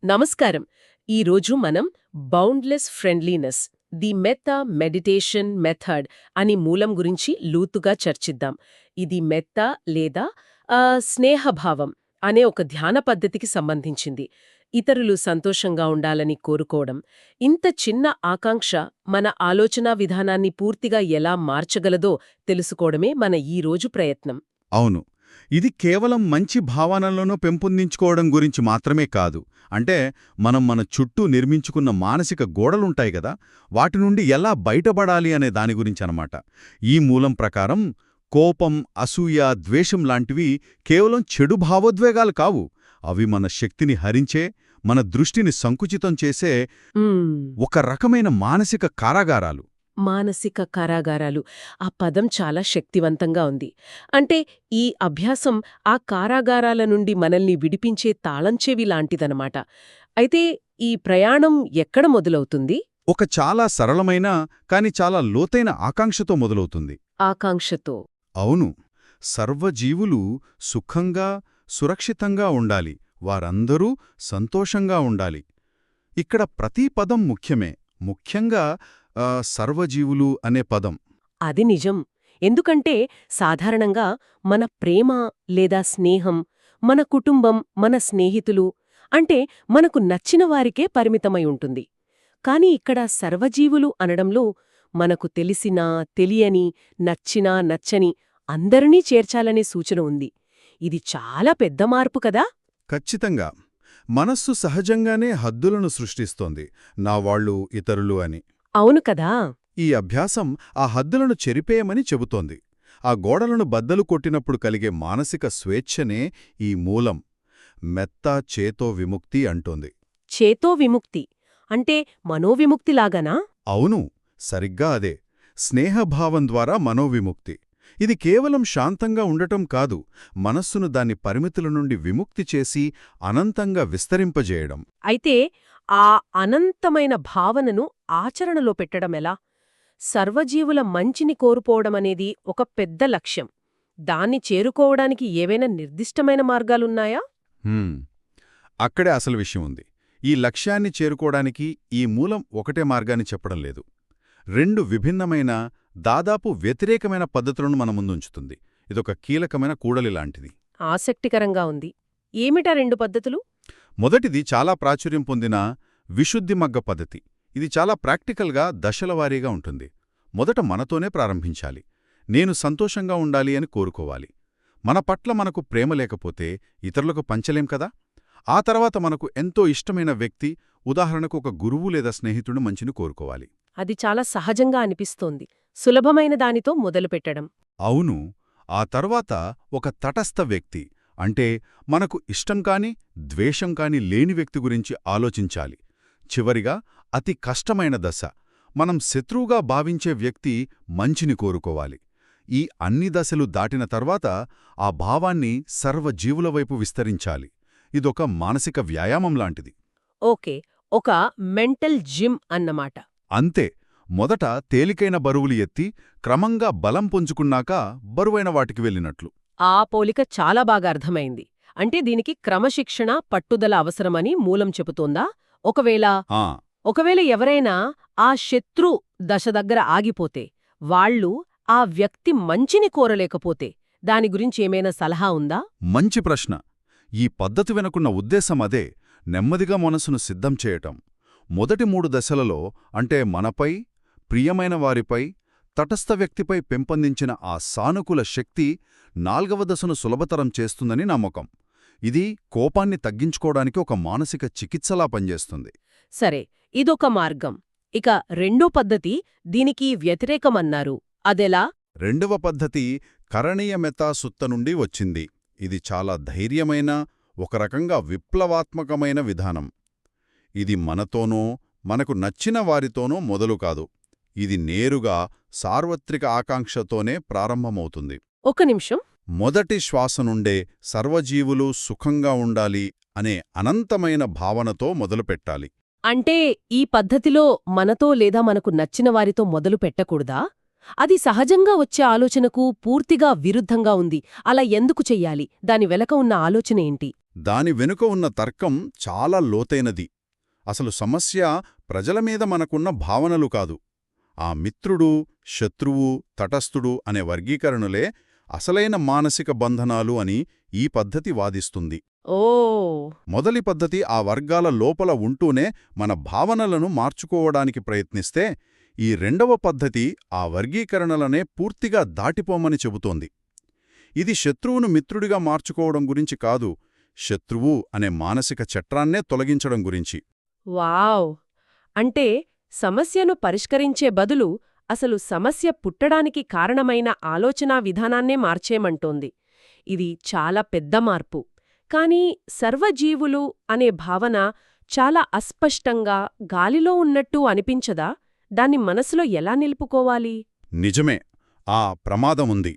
నమస్కారం. ఈరోజు మనం boundless friendliness the metta meditation method అని మూలం గురించి లోతుగా చర్చిద్దాం. ఇది మెత్తా లేదా స్నేహభావం అనే ఒక ధ్యాన పద్ధతికి సంబంధించింది. ఇతరులు సంతోషంగా ఉండాలని కోరుకోవడం. ఇంత చిన్న ఆకాంక్ష మన ఆలోచనా విధానాన్ని పూర్తిగా ఎలా మార్చగలదో తెలుసుకోవడమే మన ఈరోజు ప్రయత్నం. అవును. ఇది కేవలం మంచి భావనలను పెంపొందించుకోవడం గురించి మాత్రమే కాదు. అంటే మనం మన చుట్టూ నిర్మించుకున్న మానసిక గోడలుంటాయి గదా, వాటి నుండి ఎలా బయటపడాలి అనే దాని గురించనమాట. ఈ మూలం ప్రకారం కోపం, అసూయ, ద్వేషం లాంటివి కేవలం చెడు భావోద్వేగాలు కావు. అవి మన శక్తిని హరించే, మన దృష్టిని సంకుచితం చేసే ఒక రకమైన మానసిక కారాగారాలు. మానసిక కారాగారాలు. ఆ పదం చాలా శక్తివంతంగా ఉంది. అంటే ఈ అభ్యాసం ఆ కారాగారాల నుండి మనల్ని విడిపించే తాళంచెవి లాంటిదనమాట. అయితే ఈ ప్రయాణం ఎక్కడ మొదలవుతుంది? ఒక చాలా సరళమైన కాని చాలా లోతైన ఆకాంక్షతో మొదలవుతుంది. ఆకాంక్షతో. అవును. సర్వజీవులు సుఖంగా, సురక్షితంగా ఉండాలి. వారందరూ సంతోషంగా ఉండాలి. ఇక్కడ ప్రతి పదం ముఖ్యమే. ముఖ్యంగా సర్వజీవులు అనే పదం. అది నిజం. ఎందుకంటే సాధారణంగా మన ప్రేమ లేదా స్నేహం, మన కుటుంబం, మన స్నేహితులు అంటే మనకు నచ్చిన వారికే పరిమితమై ఉంటుంది. కాని ఇక్కడ సర్వజీవులు అనడంలో మనకు తెలిసినా, తెలియని, నచ్చినా, నచ్చని అందరినీ చేర్చాలనే సూచన ఉంది. ఇది చాలా పెద్ద మార్పు కదా? ఖచ్చితంగా. మనస్సు సహజంగానే హద్దులను సృష్టిస్తోంది. నా వాళ్ళు, ఇతరులు అని. అవును కదా. ఈ అభ్యాసం ఆ హద్దులను చెరిపేయమని చెబుతోంది. ఆ గోడలను బద్దలు కొట్టినప్పుడు కలిగే మానసిక స్వేచ్ఛనే ఈ మూలం. మెత్తా చేతో విముక్తి అంటోంది. చేతో విముక్తి అంటే మనోవిముక్తిలాగానా? అవును, సరిగ్గా అదే. స్నేహభావం ద్వారా మనోవిముక్తి. ఇది కేవలం శాంతంగా ఉండటం కాదు, మనస్సును దాని పరిమితుల నుండి విముక్తి చేసి అనంతంగా విస్తరింపజేయడం. అయితే ఆ అనంతమైన భావనను ఆచరణలో పెట్టడమెలా? సర్వజీవుల మంచిని కోరుకోవడమనేది ఒక పెద్ద లక్ష్యం. దాన్ని చేరుకోవడానికి ఏవైనా నిర్దిష్టమైన మార్గాలున్నాయా? అక్కడే అసలు విషయం ఉంది. ఈ లక్ష్యాన్ని చేరుకోవడానికి ఈ మూలం ఒకటే మార్గాన్ని చెప్పడం లేదు. రెండు విభిన్నమైన, దాదాపు వ్యతిరేకమైన పద్ధతులను మన ముందుంచుతుంది. ఇదొక కీలకమైన కూడలిలాంటిది. ఆసక్తికరంగా ఉంది. ఏమిటా రెండు పద్ధతులు? మొదటిది చాలా ప్రాచుర్యం పొందిన విశుద్ధిమగ్గ పద్ధతి. ఇది చాలా ప్రాక్టికల్గా దశలవారీగా ఉంటుంది. మొదట మనతోనే ప్రారంభించాలి. నేను సంతోషంగా ఉండాలి అని కోరుకోవాలి. మన పట్ల మనకు ప్రేమ లేకపోతే ఇతరులకు పంచలేం కదా. ఆ తర్వాత మనకు ఎంతో ఇష్టమైన వ్యక్తి, ఉదాహరణకు ఒక గురువు లేదా స్నేహితుడు మంచిని కోరుకోవాలి. అది చాలా సహజంగా అనిపిస్తోంది. సులభమైన దానితో మొదలుపెట్టడం. అవును. ఆ తర్వాత ఒక తటస్థ వ్యక్తి, అంటే మనకు ఇష్టం కాని, ద్వేషం కాని లేని వ్యక్తి గురించి ఆలోచించాలి. చివరిగా అతి కష్టమైన దశ, మనం శత్రువుగా భావించే వ్యక్తి మంచిని కోరుకోవాలి. ఈ అన్ని దశలు దాటిన తర్వాత ఆ భావాన్ని సర్వజీవుల వైపు విస్తరించాలి. ఇదొక మానసిక వ్యాయామం లాంటిది. ఓకే, ఒక మెంటల్ జిమ్ అన్నమాట. అంతే. మొదట తేలికైన బరువులు ఎత్తి క్రమంగా బలం పుంజుకున్నాక బరువైన వాటికి వెళ్ళినట్లు. ఆ పోలిక చాలా బాగా అర్థమైంది. అంటే దీనికి క్రమశిక్షణ, పట్టుదల అవసరమని మూలం చెబుతోందా? ఒకవేళ ఎవరైనా ఆ శత్రు దశ దగ్గర ఆగిపోతే, వాళ్ళు ఆ వ్యక్తి మంచిని కోరలేకపోతే దాని గురించి ఏమైనా సలహా ఉందా? మంచి ప్రశ్న. ఈ పద్ధతి వెనుకున్న ఉద్దేశం అదే, నెమ్మదిగా మనసును సిద్ధం చేయటం. మొదటి 3 దశలలో, అంటే మనపై, ప్రియమైన వారిపై, తటస్థ వ్యక్తిపై పెంపొందించిన ఆ సానుకూల శక్తి 4వ దశను సులభతరం చేస్తుందని నమ్మకం. ఇది కోపాన్ని తగ్గించుకోవడానికి ఒక మానసిక చికిత్సలా పనిచేస్తుంది. సరే, ఇదొక మార్గం. ఇక రెండో పద్ధతి దీనికి వ్యతిరేకమన్నారు. అదెలా? రెండవ పద్ధతి కరణీయ మెత్తా సుత్త నుండి వచ్చింది. ఇది చాలా ధైర్యమైన, ఒక రకంగా విప్లవాత్మకమైన విధానం. ఇది మనతోనో, మనకు నచ్చిన వారితోనో మొదలు కాదు. ఇది నేరుగా సార్వత్రిక ఆకాంక్షతోనే ప్రారంభమవుతుంది. ఒక నిమిషం. మొదటి శ్వాస నుండే సర్వజీవులు సుఖంగా ఉండాలి అనే అనంతమైన భావనతో మొదలుపెట్టాలి. అంటే ఈ పద్ధతిలో మనతో లేదా మనకు నచ్చిన వారితో మొదలు పెట్టకూడదా? అది సహజంగా వచ్చే ఆలోచనకు పూర్తిగా విరుద్ధంగా ఉంది. అలా ఎందుకు చెయ్యాలి? దాని వెనక ఉన్న ఆలోచన ఏంటి? దాని వెనుక ఉన్న తర్కం చాలా లోతైనది. అసలు సమస్య ప్రజల మీద మనకున్న భావనలు కాదు. ఆ మిత్రుడు, శత్రువు, తటస్థుడు అనే వర్గీకరణలే అసలైన మానసిక బంధనాలు అని ఈ పద్ధతి వాదిస్తుంది. ఓ మొదలి పద్ధతి ఆ వర్గాల లోపల ఉంటూనే మన భావనలను మార్చుకోవడానికి ప్రయత్నిస్తే, ఈ రెండవ పద్ధతి ఆ వర్గీకరణలనే పూర్తిగా దాటిపోమని చెబుతోంది. ఇది శత్రువును మిత్రుడిగా మార్చుకోవడం గురించి కాదు, శత్రువు అనే మానసిక చట్రాన్నే తొలగించడం గురించి. వావ్! అంటే సమస్యను పరిష్కరించే బదులు అసలు సమస్య పుట్టడానికి కారణమైన ఆలోచనా విధానాన్నే మార్చేమంటోంది. ఇది చాలా పెద్ద మార్పు. కానీ సర్వజీవులు అనే భావన చాలా అస్పష్టంగా గాలిలో ఉన్నట్టు అనిపించదా? దాన్ని మనసులో ఎలా నిలుపుకోవాలి? నిజమే, ఆ ప్రమాదముంది.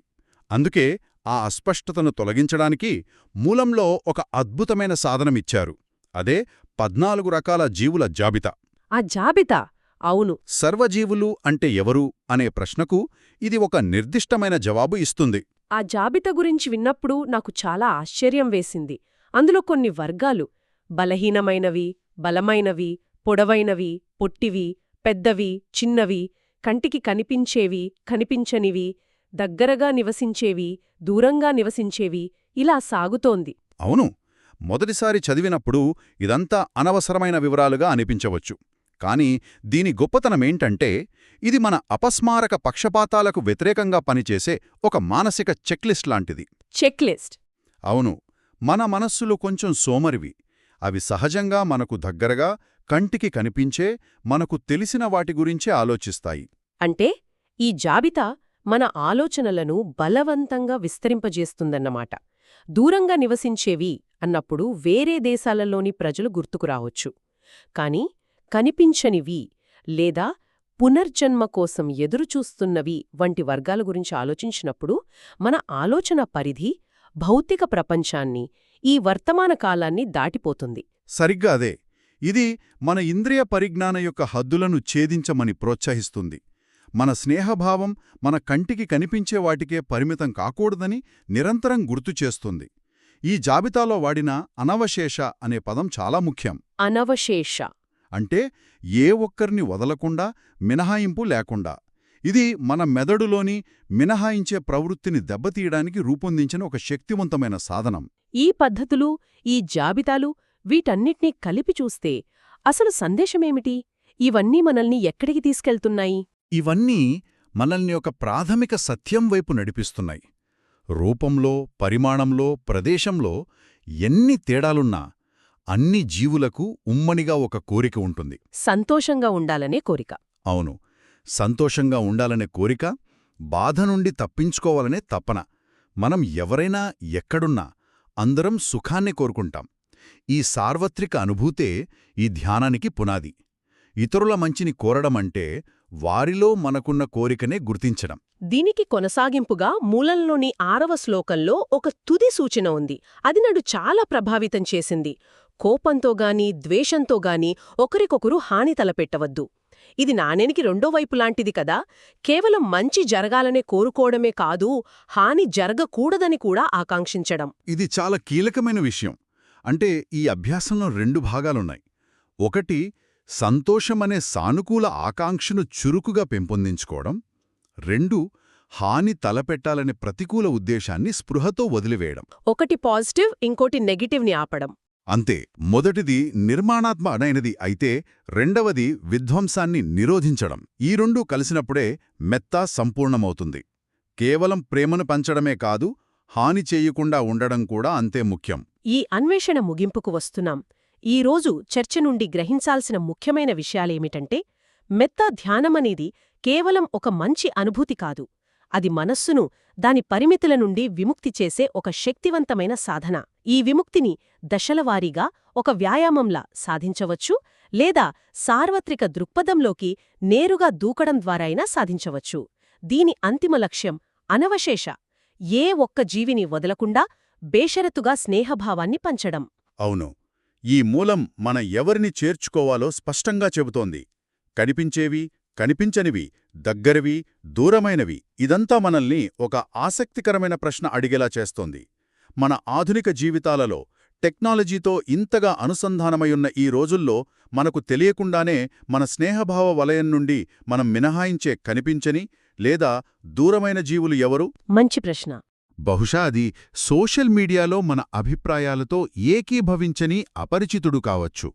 అందుకే ఆ అస్పష్టతను తొలగించడానికి మూలంలో ఒక అద్భుతమైన సాధనమిచ్చారు. అదే 14 రకాల జీవుల జాబితా. ఆ జాబితా! అవును. సర్వజీవులు అంటే ఎవరు అనే ప్రశ్నకు ఇది ఒక నిర్దిష్టమైన జవాబు ఇస్తుంది. ఆ జాబితా గురించి విన్నప్పుడు నాకు చాలా ఆశ్చర్యం వేసింది. అందులో కొన్ని వర్గాలు బలహీనమైనవి, బలమైనవి, పొడవైనవి, పొట్టివి, పెద్దవి, చిన్నవి, కంటికి కనిపించేవి, కనిపించనివి, దగ్గరగా నివసించేవి, దూరంగా నివసించేవి, ఇలా సాగుతోంది. అవును, మొదటిసారి చదివినప్పుడు ఇదంతా అనవసరమైన వివరాలుగా అనిపించవచ్చు. కానీ దీని గొప్పతనమేంటంటే, ఇది మన అపస్మారక పక్షపాతాలకు వ్యతిరేకంగా పనిచేసే ఒక మానసిక చెక్లిస్ట్ లాంటిది. చెక్లిస్ట్. అవును, మన మనస్సులు కొంచెం సోమరివి. అవి సహజంగా మనకు దగ్గరగా, కంటికి కనిపించే, మనకు తెలిసిన వాటి గురించే ఆలోచిస్తాయి. అంటే ఈ జాబితా మన ఆలోచనలను బలవంతంగా విస్తరింపజేస్తుందన్నమాట. దూరంగా నివసించేవి అన్నప్పుడు వేరే దేశాలలోని ప్రజలు గుర్తుకురావచ్చు. కాని కనిపించనివి లేదా పునర్జన్మ కోసం ఎదురుచూస్తున్నవి వంటి వర్గాల గురించి ఆలోచించినప్పుడు మన ఆలోచన పరిధి భౌతిక ప్రపంచాన్ని, ఈ వర్తమాన కాలాన్ని దాటిపోతుంది. సరిగ్గా అదే. ఇది మన ఇంద్రియ పరిజ్ఞాన యొక్క హద్దులను ఛేదించమని ప్రోత్సహిస్తుంది. మన స్నేహభావం మన కంటికి కనిపించే వాటికే పరిమితం కాకూడదని నిరంతరం గుర్తుచేస్తుంది. ఈ జాబితాలో వాడిన అనవశేష అనే పదం చాలా ముఖ్యం. అనవశేష అంటే ఏ ఒక్కరిని వదలకుండా, మినహాయింపు లేకుండా. ఇది మన మెదడులోని మినహాయించే ప్రవృత్తిని దెబ్బతీయడానికి రూపొందించిన ఒక శక్తివంతమైన సాధనం. ఈ పద్ధతులు, ఈ జాబితాలు, వీటన్నిటినీ కలిపి చూస్తే అసలు సందేశమేమిటి? ఇవన్నీ మనల్ని ఎక్కడికి తీసుకెళ్తున్నాయి? ఇవన్నీ మనల్ని ఒక ప్రాథమిక సత్యం వైపు నడిపిస్తున్నాయి. రూపంలో, పరిమాణంలో, ప్రదేశంలో ఎన్ని తేడాలున్నా అన్ని జీవులకు ఉమ్మనిగా ఒక కోరిక ఉంటుంది. సంతోషంగా ఉండాలనే కోరిక. అవును, సంతోషంగా ఉండాలనే కోరిక, బాధ నుండి తప్పించుకోవాలనే తపన. మనం ఎవరైనా ఎక్కడున్నా అందరం సుఖాన్ని కోరుకుంటాం. ఈ సార్వత్రిక అనుభూతే ఈ ధ్యానానికి పునాది. ఇతరుల మంచిని కోరడమంటే వారిలో మనకున్న కోరికనే గుర్తించడం. దీనికి కొనసాగింపుగా మూలంలోని 6వ శ్లోకంలో ఒక తుది సూచన ఉంది. అది నన్ను చాలా ప్రభావితం చేసింది. కోపంతోగాని, ద్వేషంతోగాని ఒకరికొకరు హాని తలపెట్టవద్దు. ఇది నాణేనికి రెండో వైపులాంటిది కదా. కేవలం మంచి జరగాలనే కోరుకోవడమే కాదు, హాని జరగకూడదని కూడా ఆకాంక్షించడం. ఇది చాలా కీలకమైన విషయం. అంటే ఈ అభ్యాసంలో 2 భాగాలున్నాయి. ఒకటి, సంతోషమనే సానుకూల ఆకాంక్షను చురుకుగా పెంపొందించుకోవడం. 2, హాని తలపెట్టాలనే ప్రతికూల ఉద్దేశాన్ని స్పృహతో వదిలివేయడం. ఒకటి పాజిటివ్, ఇంకోటి నెగిటివ్ని ఆపడం. అంతే. మొదటిది నిర్మాణాత్మకమైనది అయితే రెండవది విధ్వంసాన్ని నిరోధించడం. ఈ రెండూ కలిసినప్పుడే మెత్తా సంపూర్ణమవుతుంది. కేవలం ప్రేమను పంచడమే కాదు, హాని చేయకుండా ఉండడం కూడా అంతే ముఖ్యం. ఈ అన్వేషణ ముగింపుకు వస్తున్నాం. ఈరోజు చర్చ నుండి గ్రహించాల్సిన ముఖ్యమైన విషయాలేమిటంటే, మెత్తా ధ్యానమనేది కేవలం ఒక మంచి అనుభూతి కాదు. అది మనస్సును దాని పరిమితుల నుండి విముక్తి చేసే ఒక శక్తివంతమైన సాధన. ఈ విముక్తిని దశలవారీగా ఒక వ్యాయామంలా సాధించవచ్చు, లేదా సార్వత్రిక దృక్పథంలోకి నేరుగా దూకడం ద్వారా అయినా సాధించవచ్చు. దీని అంతిమ లక్ష్యం అనవశేష, ఏ ఒక్క జీవిని వదలకుండా బేషరతుగా స్నేహభావాన్ని పంచడం. అవును, ఈ మూలం మన ఎవరిని చేర్చుకోవాలో స్పష్టంగా చెబుతోంది. కనిపించేవి, కనిపించనివి, దగ్గరవి, దూరమైనవి, ఇదంతా మనల్ని ఒక ఆసక్తికరమైన ప్రశ్న అడిగేలా చేస్తోంది. మన ఆధునిక జీవితాలలో టెక్నాలజీతో ఇంతగా అనుసంధానమయున్న ఈ రోజుల్లో మనకు తెలియకుండానే మన స్నేహభావ వలయం నుండి మనం మినహాయించే కనిపించని లేదా దూరమైన జీవులు ఎవరు? మంచి ప్రశ్న. బహుశా అది సోషల్ మీడియాలో మన అభిప్రాయాలతో ఏకీభవించని అపరిచితుడు కావచ్చు,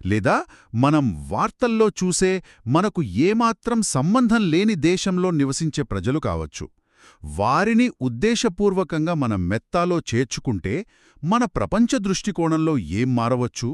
లేదా మనం వార్తల్లో చూసే మనకు ఏమాత్రం సంబంధం లేని దేశంలో నివసించే ప్రజలు కావచ్చు. వారిని ఉద్దేశపూర్వకంగా మన మెత్తాలో చేర్చుకుంటే మన ప్రపంచ దృష్టికోణంలో ఏం మారవచ్చు?